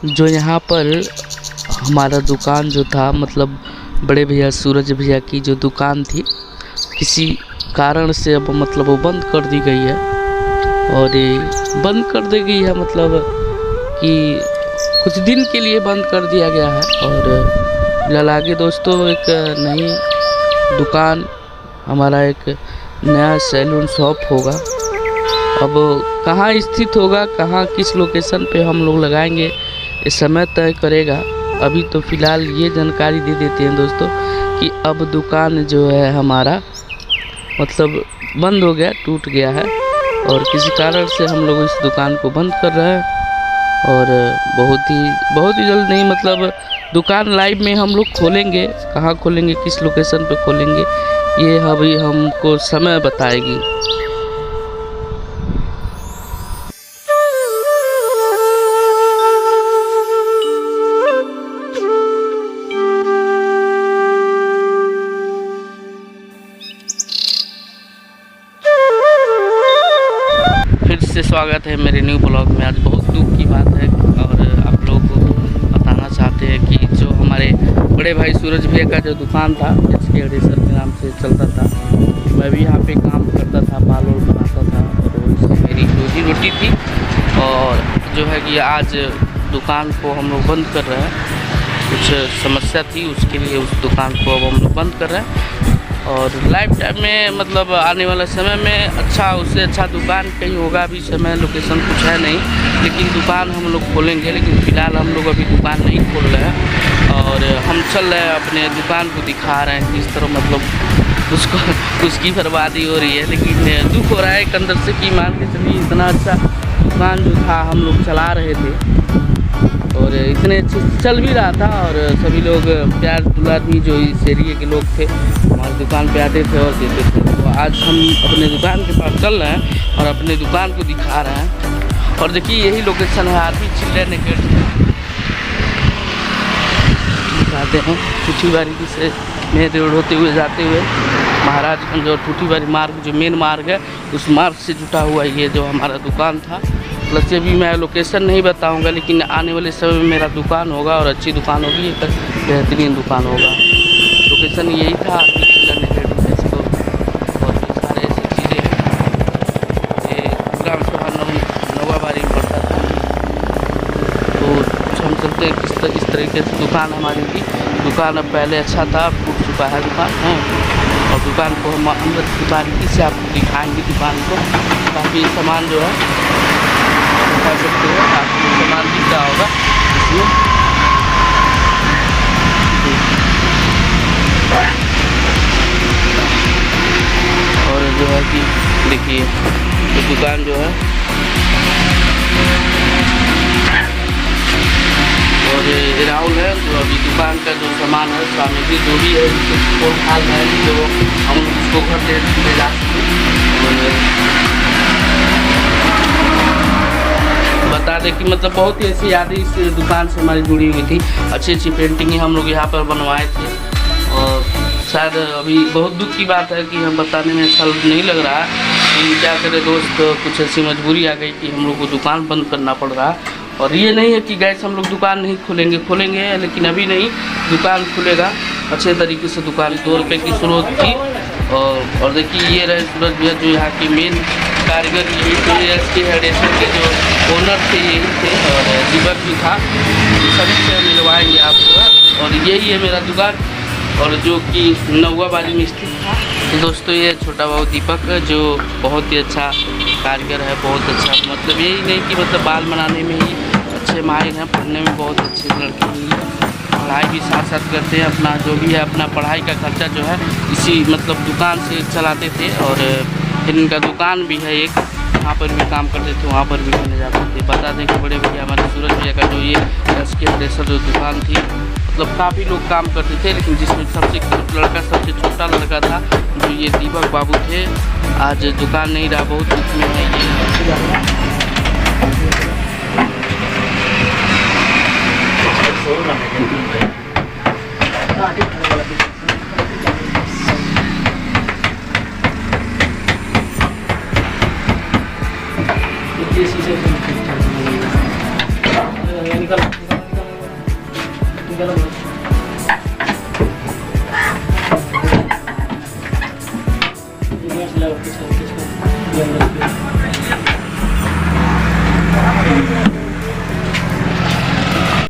जो यहाँ पर हमारा दुकान जो था, मतलब बड़े भैया सूरज भैया की जो दुकान थी, किसी कारण से अब मतलब वो बंद कर दी गई है। और ये बंद कर दी गई है मतलब कि कुछ दिन के लिए बंद कर दिया गया है। और फिलहाल आगे दोस्तों एक नई दुकान, हमारा एक नया सैलून शॉप होगा। अब कहाँ स्थित होगा, कहाँ किस लोकेशन पे हम लोग लगाएंगे, ये समय तय करेगा। अभी तो फ़िलहाल ये जानकारी दे देते हैं दोस्तों कि अब दुकान जो है हमारा मतलब बंद हो गया, टूट गया है। और किसी कारण से हम लोग इस दुकान को बंद कर रहे हैं। और बहुत ही जल्द नहीं, मतलब दुकान लाइव में हम लोग खोलेंगे। कहाँ खोलेंगे, किस लोकेशन पे खोलेंगे, ये अभी हमको समय बताएगी। फिर से स्वागत है मेरे न्यू ब्लॉग में। आज बहुत दुख की बात है और आप लोगों को बताना चाहते हैं कि जो हमारे बड़े भाई सूरज भैया का जो दुकान था, एचके अडेसर के नाम से चलता था, मैं भी यहाँ पे काम करता था, बाल और बनाता था और इससे मेरी रोजी रोटी थी। और जो है कि आज दुकान को हम लोग बंद कर रहे हैं। कुछ समस्या थी, उसके लिए उस दुकान को अब हम लोग बंद कर रहे हैं। और लाइफ टाइम में मतलब आने वाला समय में अच्छा, उससे अच्छा दुकान कहीं होगा। अभी समय लोकेशन कुछ है नहीं, लेकिन दुकान हम लोग खोलेंगे। लेकिन फ़िलहाल हम लोग अभी दुकान नहीं खोल रहे हैं और हम चल रहे हैं अपने दुकान को दिखा रहे हैं किस तरह मतलब उसकी बर्बादी हो रही है। लेकिन दुख हो रहा है एक अंदर से कि मान के चलिए इतना अच्छा दुकान जो था हम लोग चला रहे थे और इतने अच्छे चल भी रहा था। और सभी लोग प्यार दुलार भी जो इस एरिए के लोग थे हमारी दुकान पे आते थे और देते थे। तो आज हम अपने दुकान के पास चल रहे हैं और अपने दुकान को दिखा रहे हैं। और देखिए यही लोकेशन है आरपी चिल्ड्रन एकेडमी। दिखाते हैं ठूठीवारी से मेन रोड होते हुए जाते हुए महाराजगंज और ठूठीवारी मार्ग जो मेन मार्ग है, उस मार्ग से जुटा हुआ ये जो हमारा दुकान था। प्लस अभी मैं लोकेशन नहीं बताऊंगा, लेकिन आने वाले समय में मेरा दुकान होगा और अच्छी दुकान होगी, एक बेहतरीन दुकान होगा। लोकेशन यही था चिल्ड्रन एकेडमी से। और भी सारे ऐसी चीज़ें हैं। ये ग्राम सभा नवाबारी में पड़ता था। तो हम चलते हैं इस तरीके से दुकान हमारी थी। दुकान अब पहले अच्छा था, अब टूट चुका है दुकान है। और दुकान को हम अंदर की बारीकी से आपको दिखाएंगे। दुकान को काफ़ी सामान जो है दिखा सकते हो, आपको सामान दिख रहा होगा इसमें। और जो है कि देखिए ये दुकान जो है, और ये राहुल है जो अभी दुकान का जो सामान है, सामग्री जो भी है उसको हाल है जो हम उसको घर ले जा सकते। बता दें कि मतलब बहुत ही ऐसी यादें इस दुकान से हमारी जुड़ी हुई थी। अच्छी अच्छी पेंटिंगें हम लोग यहाँ पर बनवाए थे। और शायद अभी बहुत दुख की बात है कि हम बताने में अच्छा नहीं लग रहा है कि क्या करें दोस्त, कुछ ऐसी मजबूरी आ गई कि हम लोग को दुकान बंद करना पड़ रहा है। और ये नहीं है कि गैस हम लोग दुकान नहीं खोलेंगे, लेकिन अभी नहीं, दुकान खुलेगा अच्छे तरीके से। दुकान 2 रुपये की स्रोत थी। और देखिए ये रहे सूरज भैया जो यहाँ की मेन कारीगर, यही थे एचके अडेसर के जो ओनर थे, यही थे। और दीपक भी था, सभी से मिलवाएंगे आपको। और यही है मेरा दुकान, और जो कि नवाबारी में स्थित था। तो दोस्तों ये छोटा भाऊ दीपक जो बहुत ही अच्छा कारीगर है, बहुत अच्छा, मतलब यही नहीं कि मतलब बाल बनाने में ही अच्छे माहिर हैं, पढ़ने में बहुत अच्छे लड़के हैं, पढ़ाई भी साथ साथ करते हैं। अपना जो भी है अपना पढ़ाई का खर्चा जो है इसी मतलब दुकान से चलाते थे। और फिर इनका दुकान भी है एक, वहाँ पर भी काम करते थे, वहाँ पर भी करने जाते थे। बता दें कि बड़े भैया हमारे सूरज भैया का जो ये एचके अडेसर जो दुकान थी, मतलब काफ़ी लोग काम करते थे, लेकिन जिसमें सबसे छोटा लड़का था जो ये दीपक बाबू थे। आज दुकान नहीं रहा, बहुत दुख में है ये। ऑफिस है, जंगल पे